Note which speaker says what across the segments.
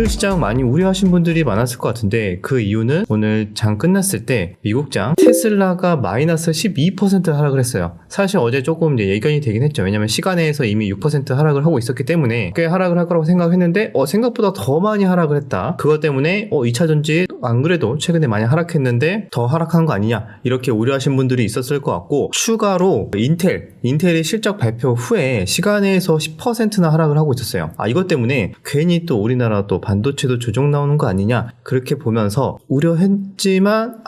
Speaker 1: 시장 많이 우려하신 분들이 많았을 것 같은데 그 이유는 오늘 장 끝났을 때 미국장 테슬라가 마이너스 12% 하락을 했어요. 사실 어제 조금 이제 예견이 되긴 했죠. 왜냐면 시간에서 이미 6% 하락을 하고 있었기 때문에 꽤 하락을 할 거라고 생각했는데 생각보다 더 많이 하락을 했다. 그것 때문에 2차전지 안 그래도 최근에 많이 하락했는데 더 하락한 거 아니냐 이렇게 우려하신 분들이 있었을 것 같고, 추가로 인텔이 실적 발표 후에 시간에서 10%나 하락을 하고 있었어요. 이것 때문에 괜히 또 우리나라 또 반도체도 조정 나오는 거 아니냐 그렇게 보면서 우려했지만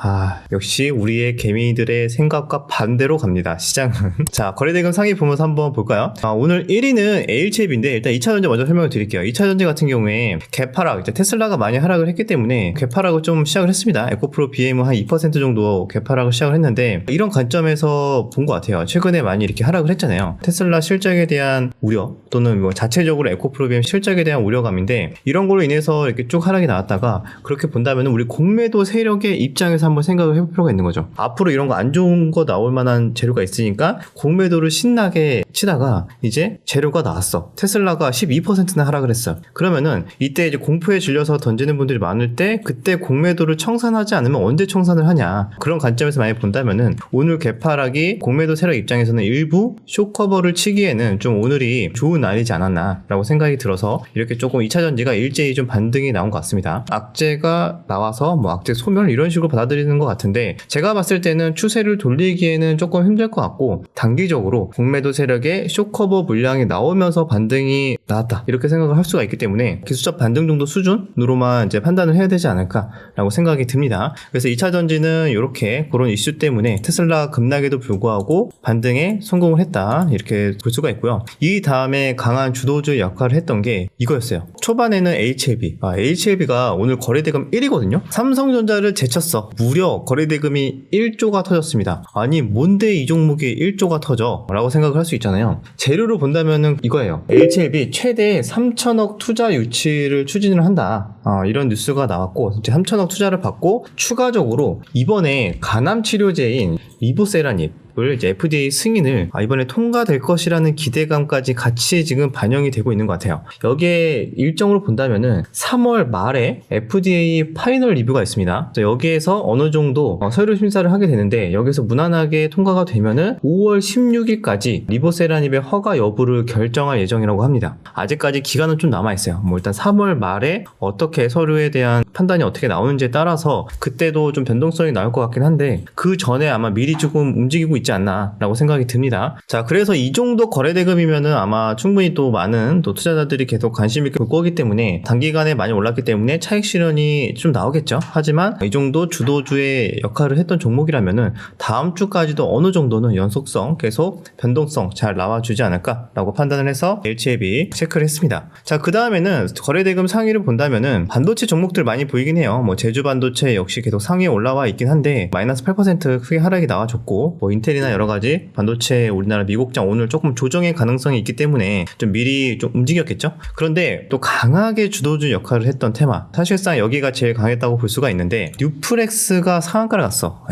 Speaker 1: 역시 우리의 개미들의 생각과 반대로 갑니다. 시장은. 자, 거래대금 상위 보면서 한번 볼까요? 오늘 1위는 ALC앱인데 일단 2차전지 먼저 설명을 드릴게요. 2차전지 같은 경우에 갭하락, 이제 테슬라가 많이 하락을 했기 때문에 갭하락을 좀 시작을 했습니다. 에코프로 BM은 한 2% 정도 갭하락을 시작을 했는데, 이런 관점에서 본 것 같아요. 최근에 많이 이렇게 하락을 했잖아요. 테슬라 실적에 대한 우려 또는 뭐 자체적으로 에코프로 BM 실적에 대한 우려감인데, 이런 걸로 인해서 이렇게 쭉 하락이 나왔다가 그렇게 본다면 우리 공매도 세력의 입장에서 한번 생각을 해볼 필요가 있는 거죠. 앞으로 이런 거 안 좋은 거 나올 만한 재료가 있으니까 공매도를 신나게 치다가 이제 재료가 나왔어. 테슬라가 12%나 하락을 했어. 그러면은 이때 이제 공포에 질려서 던지는 분들이 많을 때 그때 공매도를 청산하지 않으면 언제 청산을 하냐, 그런 관점에서 많이 본다면은 오늘 개파락이 공매도 세력 입장에서는 일부 쇼커버를 치기에는 좀 오늘이 좋은 날이지 않았나 라고 생각이 들어서 이렇게 조금 2차전지가 일제히 좀 반등이 나온 것 같습니다. 악재가 나와서 뭐 악재 소멸 이런 식으로 받아들이는 것 같은데, 제가 봤을 때는 추세를 돌리기에는 조금 힘들 것 같고, 단기적으로 공매도 세력의 쇼커버 물량이 나오면서 반등이 나왔다 이렇게 생각을 할 수가 있기 때문에 기술적 반등 정도 수준으로만 이제 판단을 해야 되지 않을까라고 생각이 듭니다. 그래서 2차전지는 이렇게 그런 이슈 때문에 테슬라 급락에도 불구하고 반등에 성공을 했다 이렇게 볼 수가 있고요. 이 다음에 강한 주도주 역할을 했던 게 이거였어요. 초반에는 HLB가 오늘 거래대금 1위거든요. 삼성전자를 제쳤어. 무려 거래대금이 1조가 터졌습니다. 아니 뭔데 이 종목이 1조가 터져? 라고 생각을 할 수 있잖아요. 재료로 본다면은 이거예요. HLB 최대 3천억 투자 유치를 추진을 한다. 이런 뉴스가 나왔고, 이제 3천억 투자를 받고 추가적으로 이번에 간암 치료제인 리보세라닙 이제 FDA 승인을 이번에 통과될 것이라는 기대감까지 같이 지금 반영이 되고 있는 것 같아요. 여기에 일정으로 본다면은 3월 말에 FDA 파이널 리뷰가 있습니다. 여기에서 어느 정도 서류 심사를 하게 되는데, 여기서 무난하게 통과가 되면은 5월 16일까지 리보세라닙의 허가 여부를 결정할 예정이라고 합니다. 아직까지 기간은 좀 남아있어요. 일단 3월 말에 어떻게 서류에 대한 판단이 어떻게 나오는지에 따라서 그때도 좀 변동성이 나올 것 같긴 한데, 그 전에 아마 미리 조금 움직이고 있지 않나 라고 생각이 듭니다. 자, 그래서 이 정도 거래대금이면은 아마 충분히 또 많은 또 투자자들이 계속 관심 있게 볼 거기 때문에 단기간에 많이 올랐기 때문에 차익 실현이 좀 나오겠죠. 하지만 이 정도 주도주의 역할을 했던 종목이라면은 다음 주까지도 어느 정도는 연속성 계속 변동성 잘 나와주지 않을까라고 판단을 해서 LC앱이 체크를 했습니다. 자, 그 다음에는 거래대금 상위를 본다면은 반도체 종목들 많이 보이긴 해요. 제주 반도체 역시 계속 상위에 올라와 있긴 한데 마이너스 8% 크게 하락이 나와줬고, 인텔이나 여러 가지 반도체 우리나라 미국장 오늘 조금 조정의 가능성이 있기 때문에 좀 미리 좀 움직였겠죠. 그런데 또 강하게 주도주 역할을 했던 테마, 사실상 여기가 제일 강했다고 볼 수가 있는데, 뉴프렉스가 상한가를 갔어.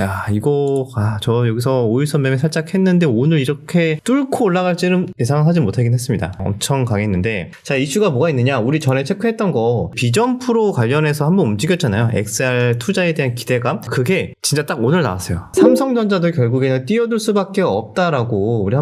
Speaker 1: 저 여기서 5일선 매매 살짝 했는데 오늘 이렇게 뚫고 올라갈지는 예상하지 못하긴 했습니다. 엄청 강했는데, 자, 이슈가 뭐가 있느냐, 우리 전에 체크했던 거 비전 프로 관련해서 한번 움직였잖아요. XR 투자에 대한 기대감, 그게 진짜 딱 오늘 나왔어요. 삼성전자도 결국에는 뛰어들 수밖에 없다라고 우리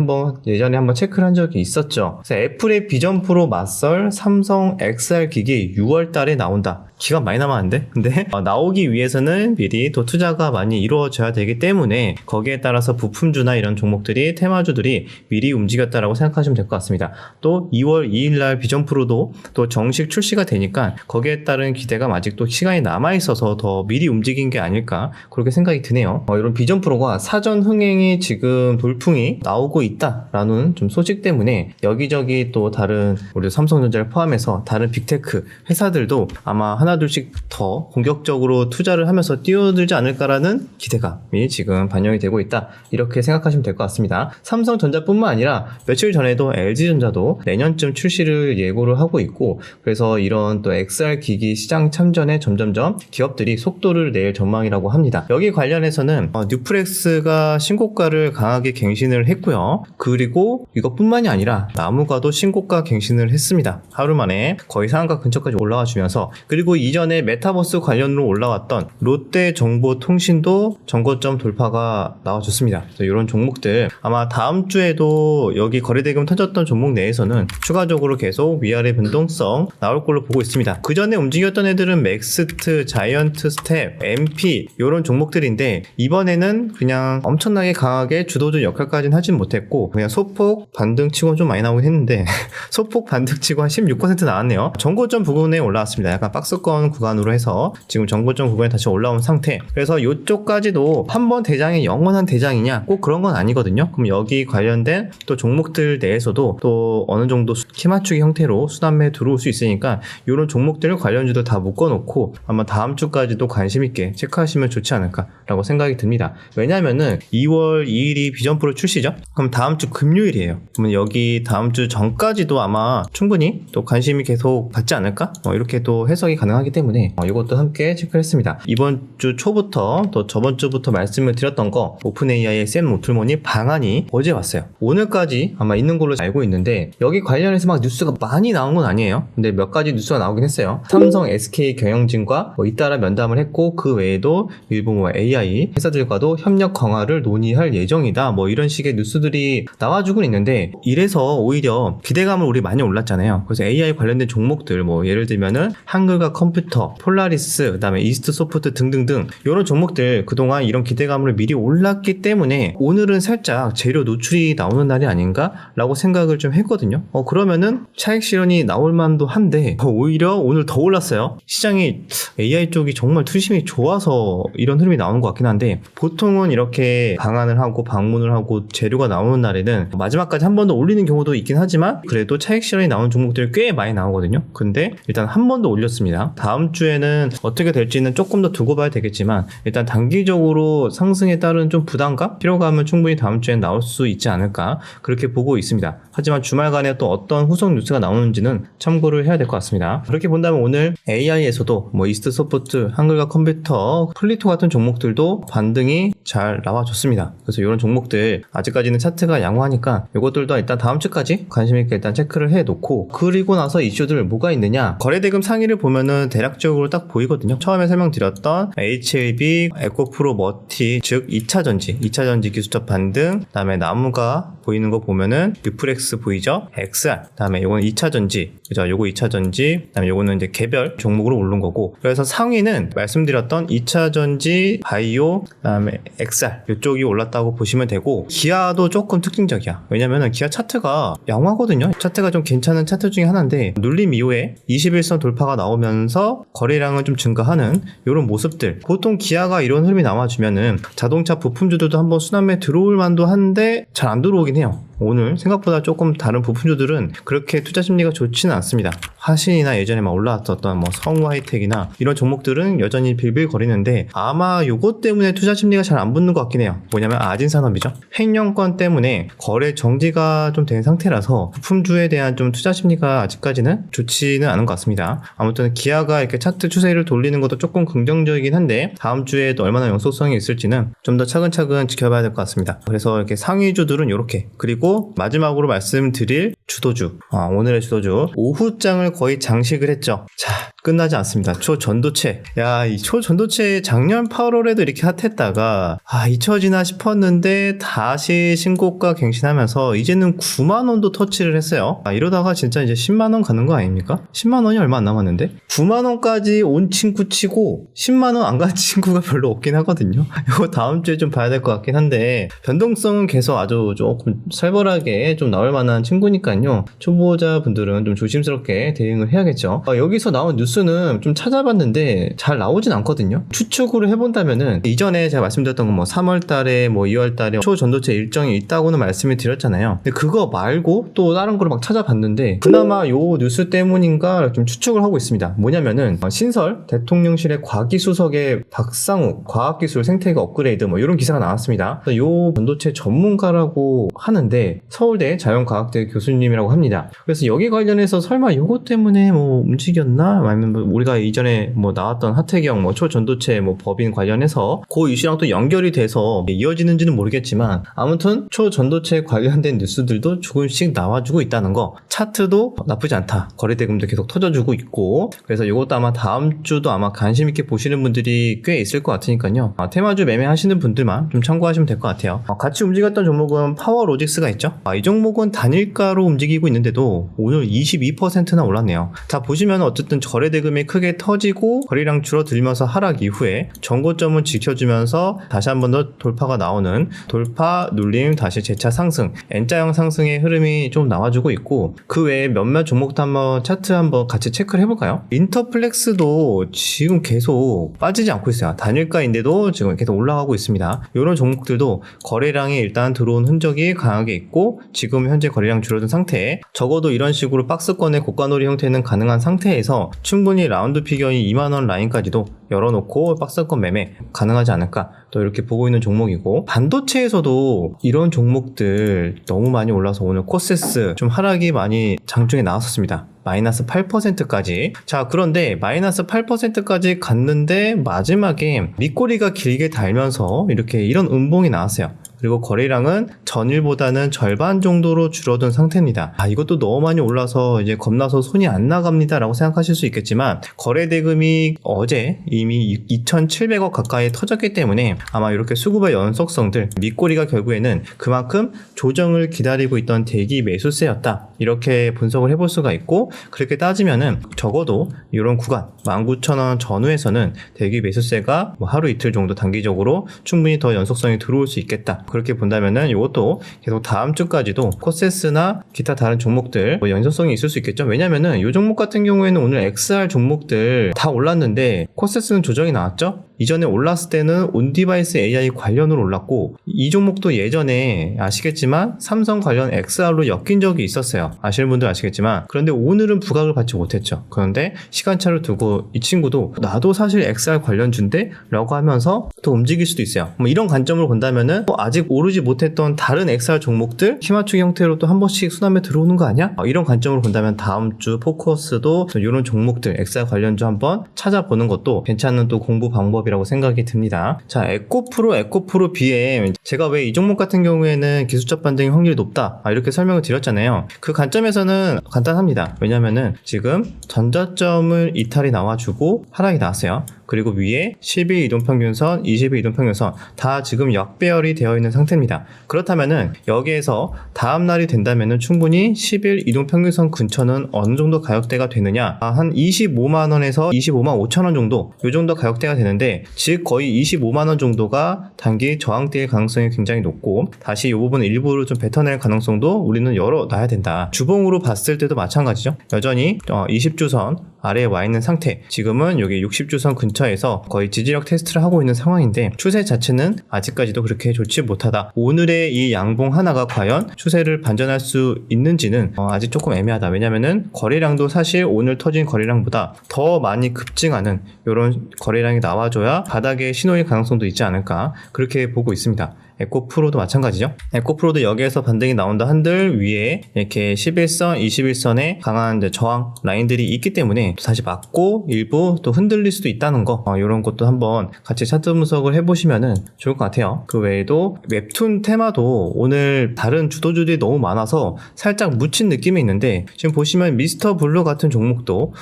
Speaker 1: 예전에 한번 체크를 한 적이 있었죠. 그래서 애플의 비전 프로 맞설 삼성 XR 기기 6월 달에 나온다. 기간 많이 남았는데? 근데 나오기 위해서는 미리 또 투자가 많이 이루어져야 되기 때문에 거기에 따라서 부품주나 이런 종목들이, 테마주들이 미리 움직였다라고 생각하시면 될 것 같습니다. 또 2월 2일날 비전 프로도 또 정식 출시가 되니까 거기에 따른 기대감 아직도 시간이 남아있어서 더 미리 움직인 게 아닐까 그렇게 생각이 드네요. 이런 비전 프로가 사전 흥행이 지금 돌풍이 나오고 있다라는 좀 소식 때문에 여기저기 또 다른 우리 삼성전자를 포함해서 다른 빅테크 회사들도 아마 하나둘씩 더 공격적으로 투자를 하면서 뛰어들지 않을까라는 기대감이 지금 반영이 되고 있다. 이렇게 생각하시면 될 것 같습니다. 삼성전자뿐만 아니라 며칠 전에도 LG전자도 내년쯤 출시를 예고를 하고 있고, 그래서 이런 또 XR 기기 시장 참전에 점점점 기업들이 속도를 낼 전망이라고 합니다. 여기 관련해서는 뉴프렉스가 신고가를 강하게 갱신을 했고요. 그리고 이것뿐만이 아니라 나무가도 신고가 갱신을 했습니다. 하루 만에 거의 상한가 근처까지 올라와 주면서, 그리고 이전에 메타버스 관련으로 올라왔던 롯데정보통신도 정고점 돌파가 나와줬습니다. 이런 종목들 아마 다음 주에도 여기 거래대금 터졌던 종목 내에서는 추가적으로 계속 위아래 변동성 나올 걸로 보고 있습니다. 그 전에 움직였던 애들은 맥스트, 자이언트 스텝, MP 이런 종목들인데, 이번에는 그냥 엄청나게 강하게 주도주 역할까지는 하진 못했고 그냥 소폭 반등치고 좀 많이 나오긴 했는데 소폭 반등치고 한 16% 나왔네요. 정고점 부근에 올라왔습니다. 약간 박스권 구간으로 해서 지금 정고점 구간에 다시 올라온 상태. 그래서 이쪽까지도 한번 대장이 영원한 대장이냐, 꼭 그런 건 아니거든요. 그럼 여기 관련된 또 종목들 내에서도 또 어느 정도 키 맞추기 형태로 수단매 들어올 수 있으니까 이런 종목들 관련주도 다 묶어놓고 아마 다음 주까지도 관심 있게 체크하시면 좋지 않을까라고 생각이 듭니다. 왜냐면은 2월 2일이 비전 프로 출시죠? 그럼 다음 주 금요일이에요. 그러면 여기 다음 주 전까지도 아마 충분히 또 관심이 계속 받지 않을까? 이렇게 또 해석이 가능하기 때문에 이것도 함께 체크를 했습니다. 이번 주 초부터 또 저번 주부터 말씀을 드렸던 거, 오픈 AI의 샘 오틀먼이 방안이 어제 왔어요. 오늘까지 아마 있는 걸로 알고 있는데, 여기 관련해서 막 뉴스가 많이 나온 건 아니에요. 근데 몇 가지 뉴스가 나오긴 했어요. 삼성, SK 경영진과 잇따라 면담을 했고, 그 외에도 일부 AI 회사들과도 협력 강화를 논의할 예정이다. 이런 식의 뉴스들이 나와주고 있는데, 이래서 오히려 기대감을 우리 많이 올랐잖아요. 그래서 AI 관련된 종목들, 예를 들면은 한글과 컴퓨터, 폴라리스, 그다음에 이스트 소프트 등등등 이런 종목들 그동안 이런 기대감을 미리 올랐기 때문에 오늘은 살짝 재료 노출이 나오는 날이 아닌가라고 생각을 좀 했거든요. 그러면은 차익 실현이 나올 만도 한데 오히려 오늘 더 올랐어요. 시장이 AI 쪽이 정말 투심이 좋아서 이런 흐름이 나오는 것 같긴 한데, 보통은 이렇게 방안을 하고 방문을 하고 재료가 나오는 날에는 마지막까지 한 번 더 올리는 경우도 있긴 하지만 그래도 차익 실현이 나오는 종목들이 꽤 많이 나오거든요. 근데 일단 한 번 더 올렸습니다. 다음 주에는 어떻게 될지는 조금 더 두고 봐야 되겠지만, 일단 단기적으로 상승에 따른 좀 부담감, 피로감은 충분히 다음 주엔 나올 수 있지 않을까, 그렇게 보고 있습니다. 하지만 주말간에 또 어떤 후속 뉴스가 나오는지는 참고를 해야 될 것 같습니다. 그렇게 본다면 오늘 AI에서도 이스트 소프트, 한글과 컴퓨터, 플리토 같은 종목들도 반등이 잘 나와줬습니다. 그래서 이런 종목들 아직까지는 차트가 양호하니까 이것들도 일단 다음 주까지 관심 있게 일단 체크를 해 놓고, 그리고 나서 이슈들 뭐가 있느냐, 거래대금 상위를 보면은 대략적으로 딱 보이거든요. 처음에 설명드렸던 HLB, 에코프로 머티, 즉 2차전지 기술적 반등, 그 다음에 나무가 보이는 거 보면은 뉴프렉스 보이죠? XR, 그 다음에 요건 2차전지, 그죠? 요거 2차전지, 그 다음에 요거는 이제 개별 종목으로 오른 거고, 그래서 상위는 말씀드렸던 2차전지, 바이오, 그 다음에 XR 이쪽이 올랐다고 보시면 되고, 기아도 조금 특징적이야. 왜냐면은 기아 차트가 양호하거든요. 차트가 좀 괜찮은 차트 중에 하나인데, 눌림 이후에 21선 돌파가 나오면서 거래량은 좀 증가하는 이런 모습들. 보통 기아가 이런 흐름이 나와주면은 자동차 부품주들도 한번 순환매 들어올 만도 한데 잘 안 들어오긴 해요. 오늘 생각보다 조금 다른 부품주들은 그렇게 투자 심리가 좋지는 않습니다. 화신이나 예전에 막 올라왔었던 성우 하이텍이나 이런 종목들은 여전히 빌빌거리는데, 아마 요것 때문에 투자 심리가 잘 안 붙는 것 같긴 해요. 뭐냐면 아진산업이죠. 횡령권 때문에 거래 정지가 좀 된 상태라서 부품주에 대한 좀 투자 심리가 아직까지는 좋지는 않은 것 같습니다. 아무튼 기아가 이렇게 차트 추세를 돌리는 것도 조금 긍정적이긴 한데, 다음 주에 또 얼마나 연속성이 있을지는 좀 더 차근차근 지켜봐야 될 것 같습니다. 그래서 이렇게 상위주들은 이렇게, 그리고 마지막으로 말씀드릴 주도주, 오늘의 주도주 오후장을 거의 장식을 했죠. 자, 끝나지 않습니다. 초전도체. 이 초전도체 작년 8월에도 이렇게 핫했다가 잊혀지나 싶었는데 다시 신고가 갱신하면서 이제는 9만원도 터치를 했어요. 이러다가 진짜 이제 10만원 가는 거 아닙니까? 10만원이 얼마 안 남았는데 9만원까지 온 친구 치고 10만원 안 간 친구가 별로 없긴 하거든요. 이거 다음 주에 좀 봐야 될 것 같긴 한데, 변동성은 계속 아주 조금 살벌하게 좀 나올 만한 친구니까요. 초보자분들은 좀 조심스럽게 대응을 해야겠죠. 여기서 나온 뉴스 뉴스는 좀 찾아봤는데 잘 나오진 않거든요. 추측으로 해본다면은 이전에 제가 말씀드렸던 건 뭐 3월 달에 뭐 2월 달에 초전도체 일정이 있다고는 말씀을 드렸잖아요. 근데 그거 말고 또 다른 거를 막 찾아봤는데 그나마 요 뉴스 때문인가 좀 추측을 하고 있습니다. 뭐냐면은 신설 대통령실의 과기수석의 박상욱 과학기술 생태계 업그레이드 뭐 이런 기사가 나왔습니다. 요 전도체 전문가라고 하는데 서울대 자연과학대 교수님이라고 합니다. 그래서 여기 관련해서 설마 요거 때문에 뭐 움직였나? 아니면 뭐 우리가 이전에 뭐 나왔던 하태경 뭐 초전도체 뭐 법인 관련해서 그 이슈랑 또 연결이 돼서 이어지는지는 모르겠지만 아무튼 초전도체 관련된 뉴스들도 조금씩 나와주고 있다는 거. 차트도 나쁘지 않다. 거래대금도 계속 터져주고 있고 그래서 이것도 아마 다음 주도 아마 관심 있게 보시는 분들이 꽤 있을 것 같으니까요. 테마주 매매하시는 분들만 좀 참고하시면 될 것 같아요. 같이 움직였던 종목은 파워로직스가 있죠. 이 종목은 단일가로 움직이고 있는데도 오늘 22%나 올랐네요. 자 보시면 어쨌든 거래대금이 크게 터지고 거래량 줄어들면서 하락 이후에 전고점을 지켜주면서 다시 한 번 더 돌파가 나오는 돌파 눌림 다시 재차 상승 N자형 상승의 흐름이 좀 나와주고 있고 그 외에 몇몇 종목도 한번 차트 한번 같이 체크를 해볼까요? 인터플렉스도 지금 계속 빠지지 않고 있어요. 단일가인데도 지금 계속 올라가고 있습니다. 이런 종목들도 거래량이 일단 들어온 흔적이 강하게 있고 지금 현재 거래량 줄어든 상태에 적어도 이런 식으로 박스권의 고가놀이 형태는 가능한 상태에서 충분히 라운드 피겨인 2만원 라인까지도 열어놓고 박스권 매매 가능하지 않을까 또 이렇게 보고 있는 종목이고 반도체에서도 이런 종목들 너무 많이 올라서 오늘 코세스 좀 하락이 많이 장중에 나왔었습니다. 마이너스 8%까지. 자, 그런데 마이너스 8%까지 갔는데 마지막에 밑꼬리가 길게 달면서 이렇게 이런 음봉이 나왔어요. 그리고 거래량은 전일보다는 절반 정도로 줄어든 상태입니다. 이것도 너무 많이 올라서 이제 겁나서 손이 안 나갑니다 라고 생각하실 수 있겠지만 거래 대금이 어제 이미 2,700억 가까이 터졌기 때문에 아마 이렇게 수급의 연속성들 밑꼬리가 결국에는 그만큼 조정을 기다리고 있던 대기 매수세였다 이렇게 분석을 해볼 수가 있고 그렇게 따지면은 적어도 이런 구간 19,000원 전후에서는 대기 매수세가 뭐 하루 이틀 정도 단기적으로 충분히 더 연속성이 들어올 수 있겠다. 그렇게 본다면은 이것도 계속 다음 주까지도 코세스나 기타 다른 종목들 뭐 연속성이 있을 수 있겠죠. 왜냐면은 이 종목 같은 경우에는 오늘 XR 종목들 다 올랐는데 코세스는 조정이 나왔죠. 이전에 올랐을 때는 온디바이스 AI 관련으로 올랐고 이 종목도 예전에 아시겠지만 삼성 관련 XR로 엮인 적이 있었어요. 아시는 분들 아시겠지만 그런데 오늘은 부각을 받지 못했죠. 그런데 시간차를 두고 이 친구도 나도 사실 XR 관련주인데 라고 하면서 또 움직일 수도 있어요. 뭐 이런 관점으로 본다면은 아직 오르지 못했던 다른 XR 종목들 힘맞추기 형태로 또 한 번씩 수남에 들어오는 거 아니야? 이런 관점으로 본다면 다음 주 포커스도 이런 종목들 XR 관련주 한번 찾아보는 것도 괜찮은 또 공부 방법이라고 생각이 듭니다. 자, 에코프로 BM 제가 왜 이 종목 같은 경우에는 기술적 반등의 확률이 높다 이렇게 설명을 드렸잖아요. 그 관점에서는 간단합니다. 왜냐면은 지금 전저점을 이탈이 나와주고 하락이 나왔어요. 그리고 위에 10일 이동평균선, 20일 이동평균선 다 지금 역배열이 되어 있는 상태입니다. 그렇다면은 여기에서 다음 날이 된다면은 충분히 10일 이동평균선 근처는 어느 정도 가격대가 되느냐? 한 25만원에서 25만 5천원 정도 이 정도 가격대가 되는데 즉 거의 25만원 정도가 단기 저항대의 가능성이 굉장히 높고 다시 이 부분 일부를 좀 뱉어낼 가능성도 우리는 열어놔야 된다. 주봉으로 봤을 때도 마찬가지죠. 여전히 20주선 아래에 와 있는 상태 지금은 여기 60주선 근처에서 거의 지지력 테스트를 하고 있는 상황인데 추세 자체는 아직까지도 그렇게 좋지 못하다. 오늘의 이 양봉 하나가 과연 추세를 반전할 수 있는지는 아직 조금 애매하다. 왜냐면은 거래량도 사실 오늘 터진 거래량보다 더 많이 급증하는 이런 거래량이 나와줘야 바닥에 신호일 가능성도 있지 않을까 그렇게 보고 있습니다. 에코프로도 마찬가지죠. 에코프로도 여기에서 반등이 나온다 한들 위에 이렇게 11선, 21선에 강한 저항 라인들이 있기 때문에 다시 맞고 일부 또 흔들릴 수도 있다는 거 이런 것도 한번 같이 차트 분석을 해보시면은 좋을 것 같아요. 그 외에도 웹툰 테마도 오늘 다른 주도주들이 너무 많아서 살짝 묻힌 느낌이 있는데 지금 보시면 미스터 블루 같은 종목도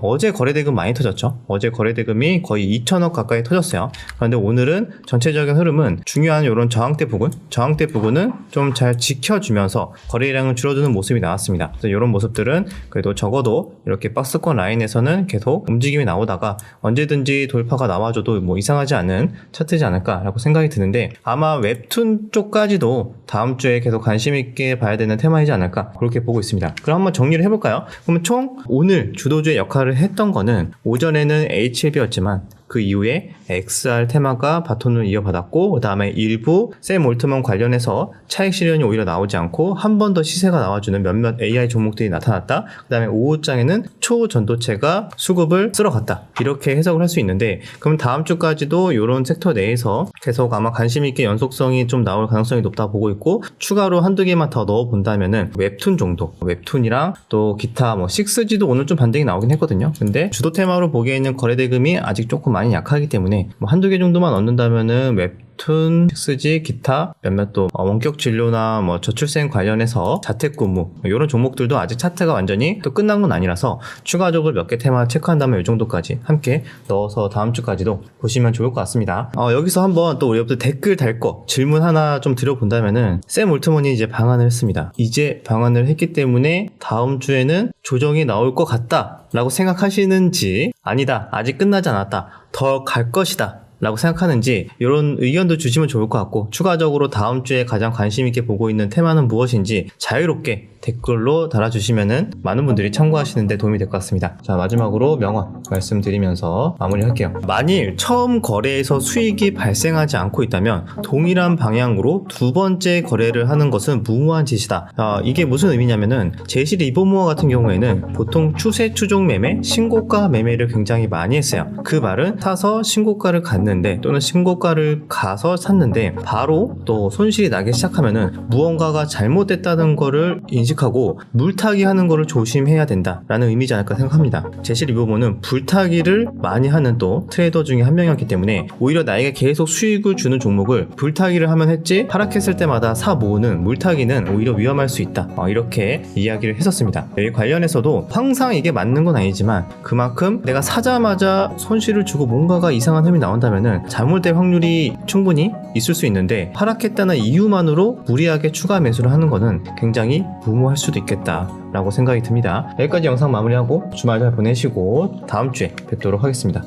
Speaker 1: 어제 거래대금 많이 터졌죠. 어제 거래대금이 거의 2천억 가까이 터졌어요. 그런데 오늘은 전체적인 흐름은 중요한 이런 저항대 부근은 좀 잘 지켜주면서 거래량을 줄여주는 모습이 나왔습니다. 그래서 이런 모습들은 그래도 적어도 이렇게 박스권 라인에서는 계속 움직임이 나오다가 언제든지 돌파가 나와줘도 뭐 이상하지 않은 차트지 않을까라고 생각이 드는데, 아마 웹툰 쪽까지도 다음 주에 계속 관심 있게 봐야 되는 테마이지 않을까 그렇게 보고 있습니다. 그럼 한번 정리를 해볼까요? 그러면 총 오늘 주도주의 역할을 했던 거는 오전에는 HLB였지만 그 이후에 XR 테마가 바톤을 이어받았고, 그 다음에 일부 샘 올트먼 관련해서 차익 실현이 오히려 나오지 않고 한 번 더 시세가 나와주는 몇몇 AI 종목들이 나타났다. 그 다음에 오후장에는 초전도체가 수급을 쓸어갔다. 이렇게 해석을 할 수 있는데, 그럼 다음 주까지도 이런 섹터 내에서 계속 아마 관심 있게 연속성이 좀 나올 가능성이 높다 보고 있고, 추가로 한두 개만 더 넣어 본다면은 웹툰 정도, 웹툰이랑 또 기타 뭐 6G도 오늘 좀 반등이 나오긴 했거든요. 근데 주도 테마로 보기에는 거래 대금이 아직 조금 많이 약하기 때문에 뭐 한두 개 정도만 얻는다면은 웹툰, 6G, 기타 몇몇 또 원격 진료나 뭐 저출생 관련해서 자택근무 이런 종목들도 아직 차트가 완전히 또 끝난 건 아니라서 추가적으로 몇 개 테마 체크한다면 이 정도까지 함께 넣어서 다음 주까지도 보시면 좋을 것 같습니다. 여기서 한번 또 우리 여러분들 댓글 달 거 질문 하나 좀 드려본다면은, 샘 올트먼이 이제 방한을 했습니다. 이제 방한을 했기 때문에 다음 주에는 조정이 나올 것 같다 라고 생각하시는지, 아니다 아직 끝나지 않았다 더 갈 것이다 라고 생각하는지, 이런 의견도 주시면 좋을 것 같고, 추가적으로 다음 주에 가장 관심 있게 보고 있는 테마는 무엇인지 자유롭게 댓글로 달아주시면은 많은 분들이 참고하시는데 도움이 될 것 같습니다. 자, 마지막으로 명언 말씀드리면서 마무리할게요. 만일 처음 거래에서 수익이 발생하지 않고 있다면 동일한 방향으로 두 번째 거래를 하는 것은 무모한 짓이다. 이게 무슨 의미냐면은, 제시 리버모어 같은 경우에는 보통 추세 추종 매매, 신고가 매매를 굉장히 많이 했어요. 그 말은 사서 신고가를 갔는데, 또는 신고가를 가서 샀는데 바로 또 손실이 나기 시작하면은 무언가가 잘못됐다는 거를 인식하고 물타기 하는 거를 조심해야 된다라는 의미지 않을까 생각합니다. 제시 리버모어는 불타기를 많이 하는 또 트레이더 중에 한 명이었기 때문에, 오히려 나에게 계속 수익을 주는 종목을 불타기를 하면 했지 하락했을 때마다 사 모으는 물타기는 오히려 위험할 수 있다, 이렇게 이야기를 했었습니다. 여기 관련해서도 항상 이게 맞는 건 아니지만, 그만큼 내가 사자마자 손실을 주고 뭔가가 이상한 흠이 나온다면은 잘못될 확률이 충분히 있을 수 있는데, 하락했다는 이유만으로 무리하게 추가 매수를 하는 거는 굉장히 무모할 수도 있겠다 라고 생각이 듭니다. 여기까지 영상 마무리하고 주말 잘 보내시고 다음 주에 뵙도록 하겠습니다.